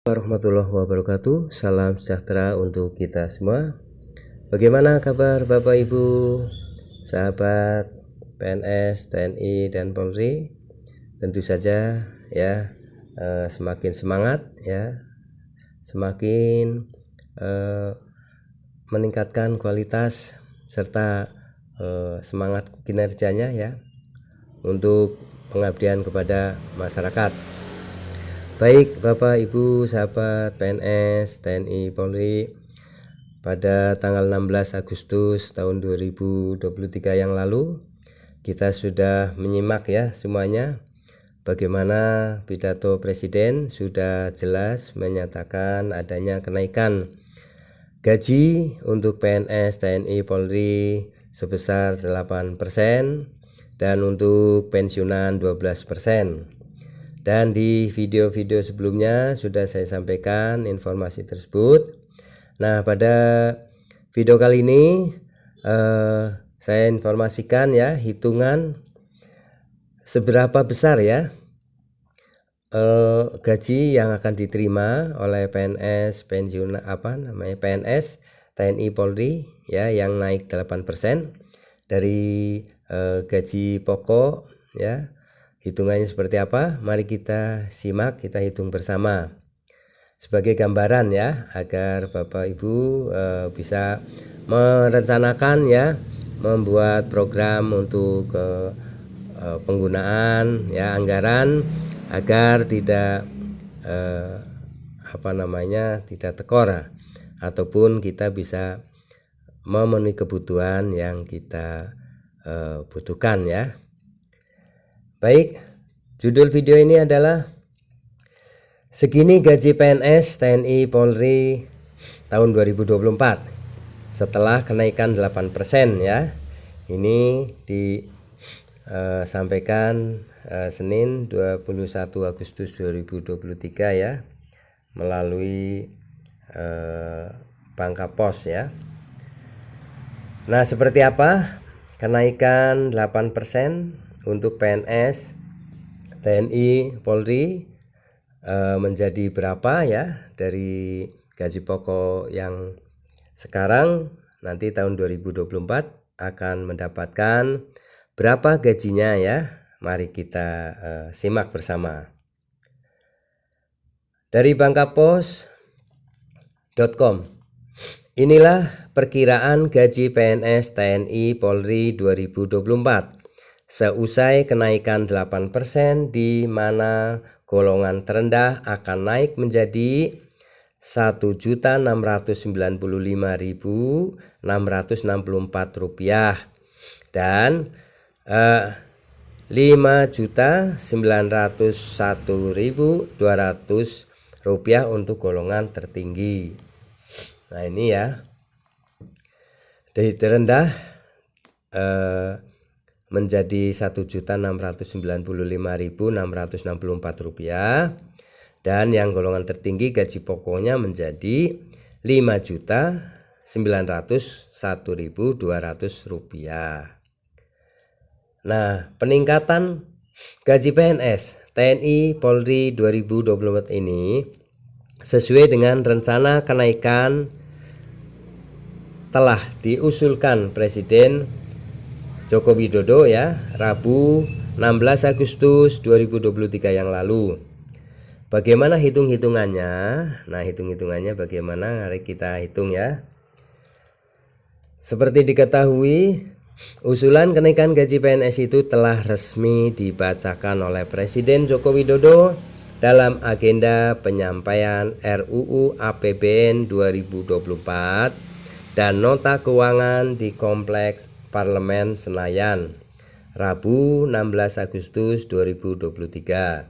Warahmatullahi wabarakatuh. Salam sejahtera untuk kita semua. Bagaimana kabar Bapak Ibu, sahabat PNS, TNI dan Polri? Tentu saja ya, semakin semangat ya, semakin meningkatkan kualitas serta semangat kinerjanya ya untuk pengabdian kepada masyarakat. Baik Bapak Ibu sahabat PNS, TNI, Polri, pada tanggal 16 Agustus tahun 2023 yang lalu kita sudah menyimak ya semuanya bagaimana pidato Presiden sudah jelas menyatakan adanya kenaikan gaji untuk PNS, TNI, Polri sebesar 8% dan untuk pensiunan 12%. Dan di video-video sebelumnya sudah saya sampaikan informasi tersebut. Nah, pada video kali ini saya informasikan ya hitungan seberapa besar ya gaji yang akan diterima oleh PNS PNS, TNI, Polri ya yang naik 8% dari gaji pokok ya. Hitungannya seperti apa? Mari kita simak, kita hitung bersama sebagai gambaran ya, agar Bapak Ibu bisa merencanakan ya, membuat program untuk penggunaan ya anggaran agar tidak tidak tekor ataupun kita bisa memenuhi kebutuhan yang kita butuhkan ya. Baik, judul video ini adalah segini gaji PNS, TNI, Polri tahun 2024 setelah kenaikan 8% ya. Ini disampaikan Senin 21 Agustus 2023 ya, melalui Bangkapos ya. Nah, seperti apa kenaikan 8% untuk PNS, TNI, Polri menjadi berapa ya dari gaji pokok yang sekarang, nanti tahun 2024 akan mendapatkan berapa gajinya ya. Mari kita simak bersama. Dari bangkapos.com, inilah perkiraan gaji PNS, TNI, Polri 2024 seusai kenaikan 8%, di mana golongan terendah akan naik menjadi Rp1.695.664 dan Rp5.901.200 untuk golongan tertinggi. Nah, ini ya, dari terendah menjadi Rp1.695.664 dan yang golongan tertinggi gaji pokoknya menjadi Rp5.901.200. Nah, peningkatan gaji PNS, TNI, Polri 2024 ini sesuai dengan rencana kenaikan telah diusulkan Presiden Joko Widodo ya, Rabu 16 Agustus 2023 yang lalu. Bagaimana hitung-hitungannya? Nah, hitung-hitungannya bagaimana? Mari kita hitung ya. Seperti diketahui, usulan kenaikan gaji PNS itu telah resmi dibacakan oleh Presiden Joko Widodo dalam agenda penyampaian RUU APBN 2024 dan nota keuangan di Kompleks Parlemen Senayan, Rabu 16 Agustus 2023.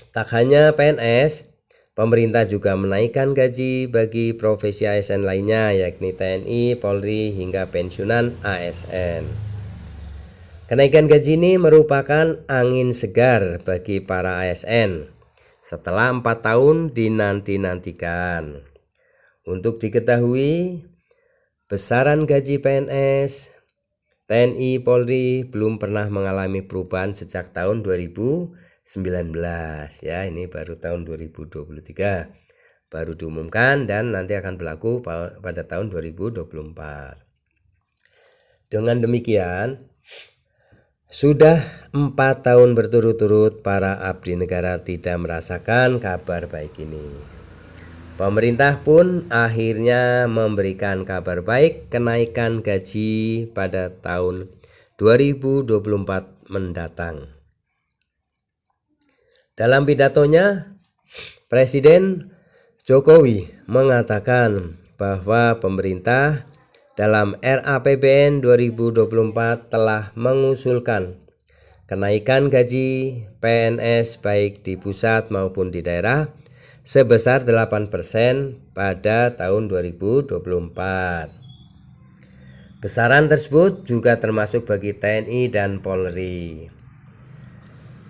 Tak hanya PNS, pemerintah juga menaikkan gaji bagi profesi ASN lainnya, yakni TNI, Polri, hingga pensiunan ASN. Kenaikan gaji ini merupakan angin segar bagi para ASN setelah 4 tahun dinanti-nantikan. Untuk diketahui, besaran gaji TNI, Polri belum pernah mengalami perubahan sejak tahun 2019 ya. Ini baru tahun 2023 baru diumumkan dan nanti akan berlaku pada tahun 2024. Dengan demikian, sudah 4 tahun berturut-turut para abdi negara tidak merasakan kabar baik ini. Pemerintah pun akhirnya memberikan kabar baik kenaikan gaji pada tahun 2024 mendatang. Dalam pidatonya, Presiden Jokowi mengatakan bahwa pemerintah dalam RAPBN 2024 telah mengusulkan kenaikan gaji PNS baik di pusat maupun di daerah sebesar 8% pada tahun 2024. Besaran tersebut juga termasuk bagi TNI dan Polri.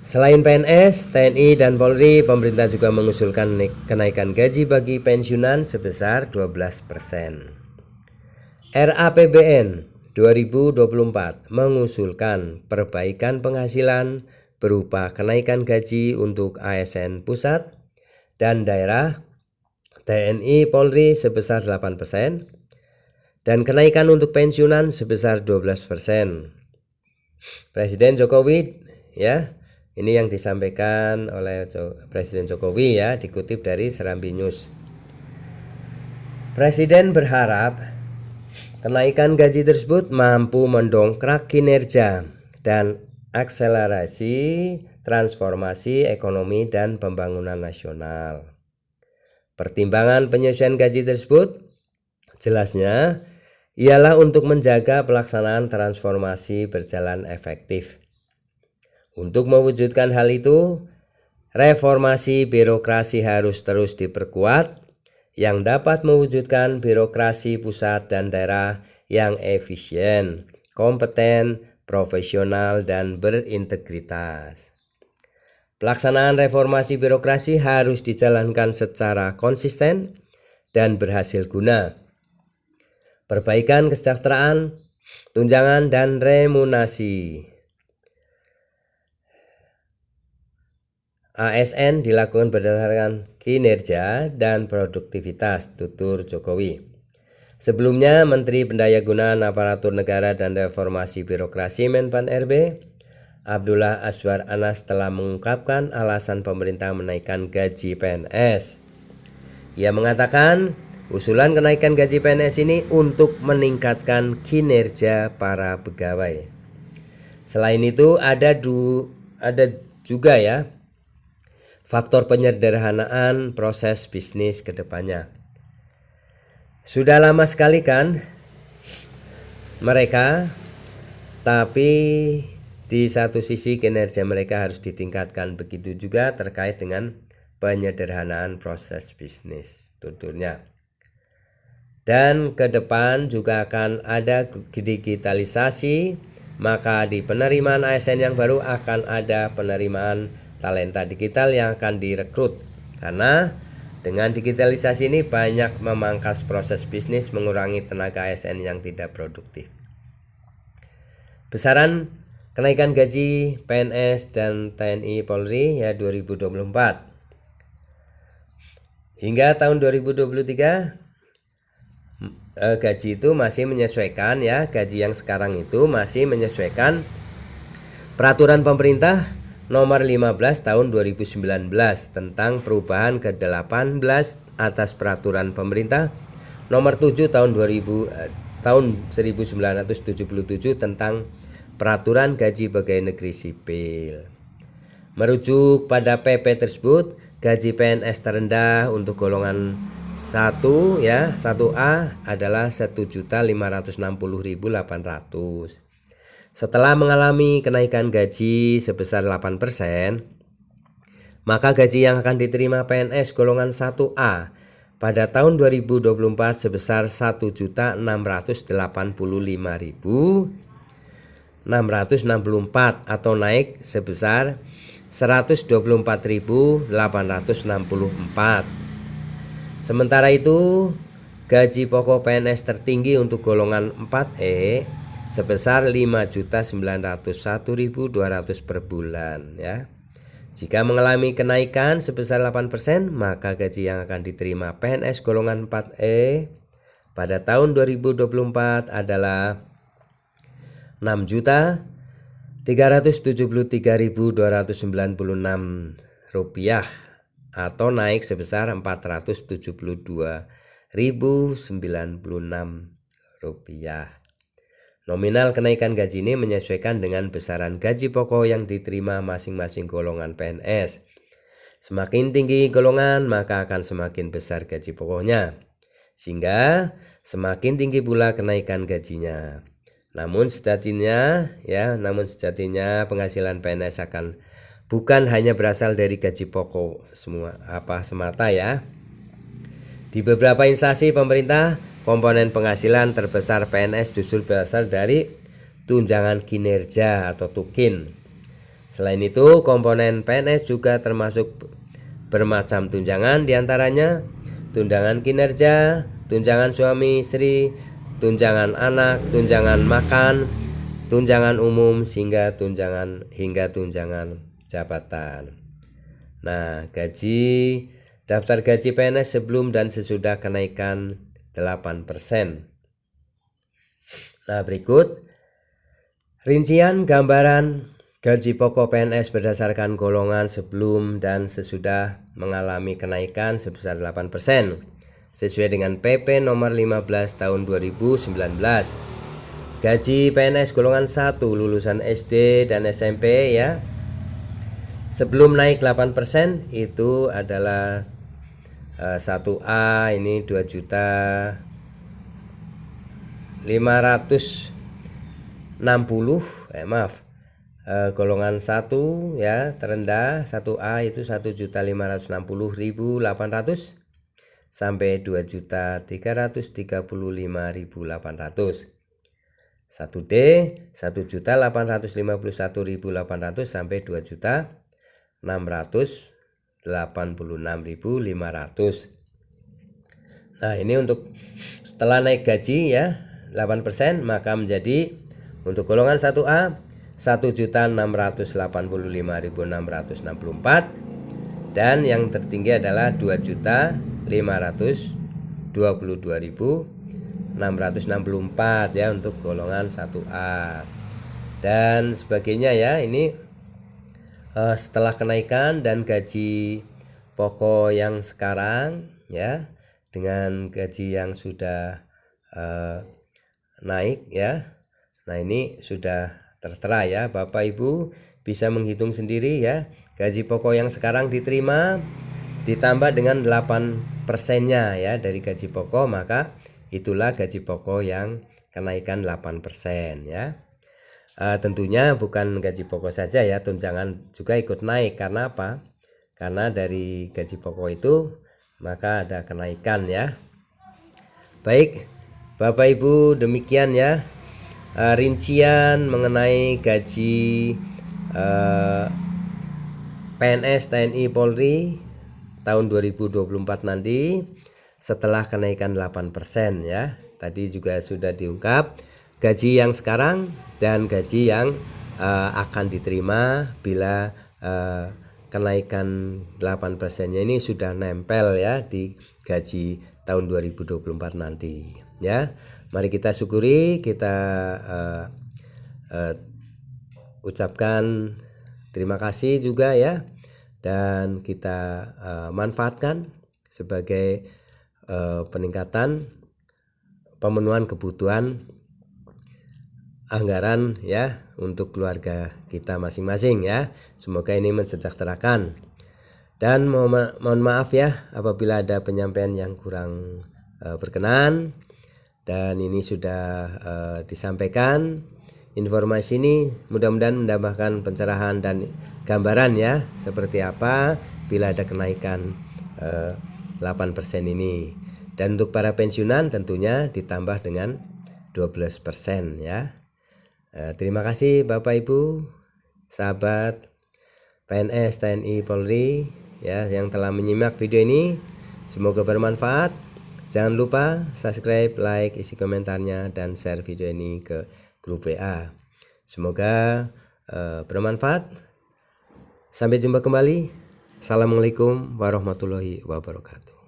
Selain PNS, TNI, dan Polri, pemerintah juga mengusulkan kenaikan gaji bagi pensiunan sebesar 12%. RAPBN 2024 mengusulkan perbaikan penghasilan berupa kenaikan gaji untuk ASN pusat dan daerah, TNI, Polri sebesar 8%, dan kenaikan untuk pensiunan sebesar 12%. Presiden Jokowi, ya, ini yang disampaikan oleh Presiden Jokowi, ya, dikutip dari Serambi News. Presiden berharap kenaikan gaji tersebut mampu mendongkrak kinerja dan akselerasi transformasi ekonomi dan pembangunan nasional. Pertimbangan penyesuaian gaji tersebut jelasnya ialah untuk menjaga pelaksanaan transformasi berjalan efektif. Untuk mewujudkan hal itu, reformasi birokrasi harus terus diperkuat yang dapat mewujudkan birokrasi pusat dan daerah yang efisien, kompeten, profesional, dan berintegritas. Pelaksanaan reformasi birokrasi harus dijalankan secara konsisten dan berhasil guna. Perbaikan kesejahteraan, tunjangan, dan remunerasi ASN dilakukan berdasarkan kinerja dan produktivitas, tutur Jokowi. Sebelumnya, Menteri Pendayagunaan Aparatur Negara dan Reformasi Birokrasi Menpan RB, Abdullah Azwar Anas telah mengungkapkan alasan pemerintah menaikkan gaji PNS. Ia mengatakan, usulan kenaikan gaji PNS ini untuk meningkatkan kinerja para pegawai. Selain itu, ada juga, ya, faktor penyederhanaan proses bisnis ke depannya. Sudah lama sekali kan mereka, tapi di satu sisi kinerja mereka harus ditingkatkan, begitu juga terkait dengan penyederhanaan proses bisnis, tuturnya. Dan ke depan juga akan ada digitalisasi, maka di penerimaan ASN yang baru akan ada penerimaan talenta digital yang akan direkrut, karena dengan digitalisasi ini banyak memangkas proses bisnis, mengurangi tenaga ASN yang tidak produktif. Besaran kenaikan gaji PNS dan TNI Polri, ya, 2024 hingga tahun 2023 gaji itu masih menyesuaikan, ya, gaji yang sekarang itu masih menyesuaikan peraturan pemerintah nomor 15 tahun 2019 tentang perubahan ke-18 atas peraturan pemerintah nomor 7 tahun 1977 tentang peraturan gaji pegawai negeri sipil. Merujuk pada PP tersebut, gaji PNS terendah untuk golongan 1, ya, 1A adalah 1.560.800. Setelah mengalami kenaikan gaji sebesar 8%, maka gaji yang akan diterima PNS golongan 1A pada tahun 2024 sebesar 1.685.664 atau naik sebesar 124.864. Sementara itu, gaji pokok PNS tertinggi untuk golongan 4E sebesar 5.901.200 per bulan, ya. Jika mengalami kenaikan sebesar 8%, maka gaji yang akan diterima PNS golongan 4E pada tahun 2024 adalah Rp6.373.296 atau naik sebesar Rp472.096. Nominal kenaikan gaji ini menyesuaikan dengan besaran gaji pokok yang diterima masing-masing golongan PNS. Semakin tinggi golongan, maka akan semakin besar gaji pokoknya, sehingga semakin tinggi pula kenaikan gajinya. Namun sejatinya penghasilan PNS akan bukan hanya berasal dari gaji pokok semata ya. Di beberapa instansi pemerintah, komponen penghasilan terbesar PNS justru berasal dari tunjangan kinerja atau tukin. Selain itu, komponen PNS juga termasuk bermacam tunjangan, diantaranya tunjangan kinerja, tunjangan suami istri, tunjangan anak, tunjangan makan, tunjangan umum, hingga tunjangan jabatan. Nah, daftar gaji PNS sebelum dan sesudah kenaikan 8%. Nah, berikut rincian gambaran gaji pokok PNS berdasarkan golongan sebelum dan sesudah mengalami kenaikan sebesar 8% sesuai dengan PP nomor 15 tahun 2019. Gaji PNS golongan 1 lulusan SD dan SMP ya. Sebelum naik 8% itu adalah 1A ini 2.560 golongan 1 ya terendah 1A itu 1.560.800 sampai 2.335.800. 1D 1.851.800 sampai 2.686.500. Nah, ini untuk setelah naik gaji ya 8%, maka menjadi untuk golongan 1A 1.685.664 dan yang tertinggi adalah 2.522.664 ya untuk golongan 1A dan sebagainya ya. Ini setelah kenaikan dan gaji pokok yang sekarang ya dengan gaji yang sudah naik ya. Nah, ini sudah tertera ya, Bapak Ibu bisa menghitung sendiri ya. Gaji pokok yang sekarang diterima ditambah dengan 8%-nya ya dari gaji pokok, maka itulah gaji pokok yang kenaikan 8% ya. Tentunya bukan gaji pokok saja ya, tunjangan juga ikut naik. Karena apa? Karena dari gaji pokok itu maka ada kenaikan ya. Baik Bapak Ibu, demikian ya rincian mengenai gaji PNS TNI Polri tahun 2024 nanti setelah kenaikan 8% ya. Tadi juga sudah diungkap gaji yang sekarang dan gaji yang akan diterima bila kenaikan 8%-nya ini sudah nempel ya di gaji tahun 2024 nanti ya. Mari kita syukuri, kita ucapkan terima kasih juga ya, dan kita manfaatkan sebagai peningkatan pemenuhan kebutuhan anggaran ya untuk keluarga kita masing-masing ya. Semoga ini mensejahterakan. Dan mohon maaf ya apabila ada penyampaian yang kurang berkenan. Dan ini sudah disampaikan. Informasi ini mudah-mudahan menambahkan pencerahan dan gambaran ya seperti apa bila ada kenaikan 8% ini. Dan untuk para pensiunan tentunya ditambah dengan 12% ya. Terima kasih Bapak Ibu, sahabat PNS TNI Polri ya yang telah menyimak video ini. Semoga bermanfaat. Jangan lupa subscribe, like, isi komentarnya, dan share video ini ke grup WA. Semoga bermanfaat. Sampai jumpa kembali. Assalamualaikum warahmatullahi wabarakatuh.